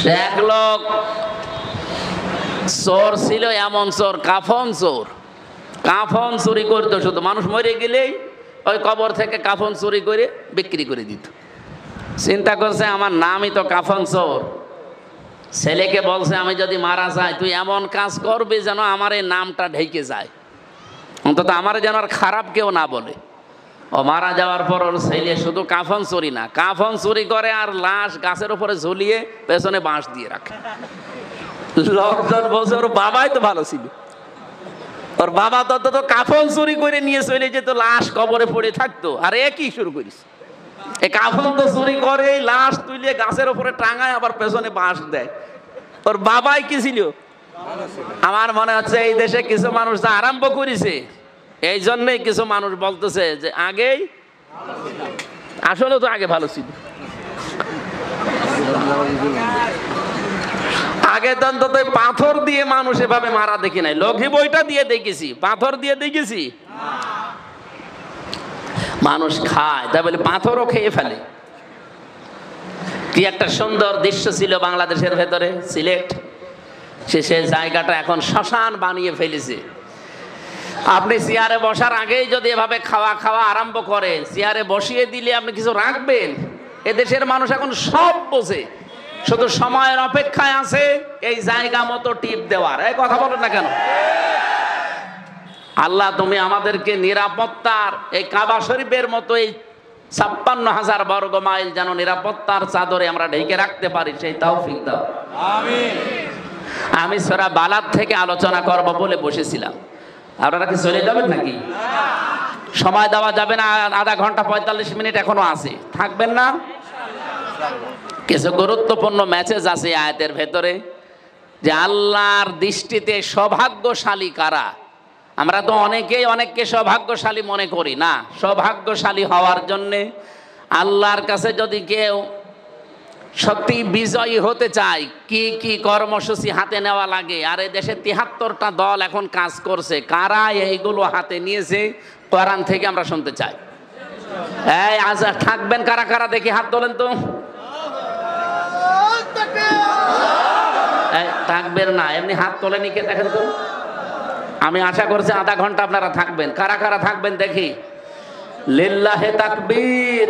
সে এক লোক চোর ছিল, এমন চোর, কাফন চোর। কাফন চুরি করতো, শুধু মানুষ মরে গেলেই ওই কবর থেকে কাফন চুরি করে বিক্রি করে দিত। চিন্তা করছে আমার নামই তো কাফন চোর। ছেলেকে বলছে আমি যদি মারা যাই তুই এমন কাজ করবি যেন আমার এই নামটা ঢেকে যায়, অন্তত আমার যেন আর খারাপ কেউ না বলে। ও মারা যাওয়ার পর ওর ছেলে শুধু কাফন চুরি না, কাফন চুরি করে আর লাশ গাছের উপরে ঝুলিয়ে পেছনে বাঁশ দিয়ে রাখে। লোকজন বলছে ওর বাবাই তো ভালো ছিল, ওর বাবা তো কাফন চুরি করে নিয়ে চলে যেত, লাশ কবরে পড়ে থাকতো, আর এ কি শুরু করিস? এই কাফন তো চুরি করে লাশ তুলে গাছের উপরে টাঙায়, আবার পেছনে বাঁশ দেয়। ওর বাবাই কি ছিল? আমার মনে হচ্ছে এই দেশে কিছু মানুষ যা আরম্ভ করেছে, এই জন্যই কিছু মানুষ বলতেছে যে আগেই, আসলে তো আগে ভালো ছিল। আগে তো অন্তত পাথর দিয়ে মানুষ এভাবে মারা দেখি নাই, লঘি বইটা দিয়ে দেখেছি, পাথর দিয়ে দেখেছি। মানুষ খায় তাই বলে পাথরও খেয়ে ফেলে। কি একটা সুন্দর দৃশ্য ছিল বাংলাদেশের ভেতরে, সিলেট, সে জায়গাটা এখন শ্মশান বানিয়ে ফেলেছে। আপনি চেয়ারে বসার আগেই যদি এভাবে খাওয়া আরম্ভ করে, চেয়ারে বসিয়ে দিলে আপনি কিছু রাখবেন? এদেশের মানুষ এখন সব বোঝে, শুধু সময়ের অপেক্ষায় আছে এই জায়গা মতো টিপ দেওয়ার। এই কথা বলেন না কেন? আল্লাহ তুমি আমাদেরকে নিরাপত্তার এই কাবা শরীফের মতো এই ৫৬,০০০ বর্গ মাইল যেন নিরাপত্তার চাদরে আমরা ঢেকে রাখতে পারি, সেই তৌফিক দাও। আমিন। আমি সূরা বালাদ থেকে আলোচনা করব বলে বসেছিলাম, আপনারা কি চলে যাবেন নাকি? সময় দেওয়া যাবে না, আধা ঘন্টা ৪৫ মিনিট এখনো আছে, থাকবেন না? কিছু গুরুত্বপূর্ণ মেসেজ আছে আয়াতের ভেতরে, যে আল্লাহর দৃষ্টিতে সৌভাগ্যশালী কারা। আমরা তো অনেকেই অনেককে সৌভাগ্যশালী মনে করি না। সৌভাগ্যশালী হওয়ার জন্যে আল্লাহর কাছে যদি কেউ সত্যি বিজয়ী হতে চায়, কি কি কর্মসূচি হাতে নেওয়া লাগে, আর এই দেশে ৭৩টা দল এখন কাজ করছে, কারা এইগুলো হাতে নিয়েছে কোরআন থেকে আমরা শুনতে চাই। এই আজ থাকবেন কারা কারা, দেখি হাত তোলেন তো। থাকবেন না, এমনি হাত তোলেনি কে দেখেন তো। আমি আশা করছি আধা ঘন্টা আপনারা থাকবেন। কারা কারা থাকবেন দেখি? লিল্লাহে তাকবীর।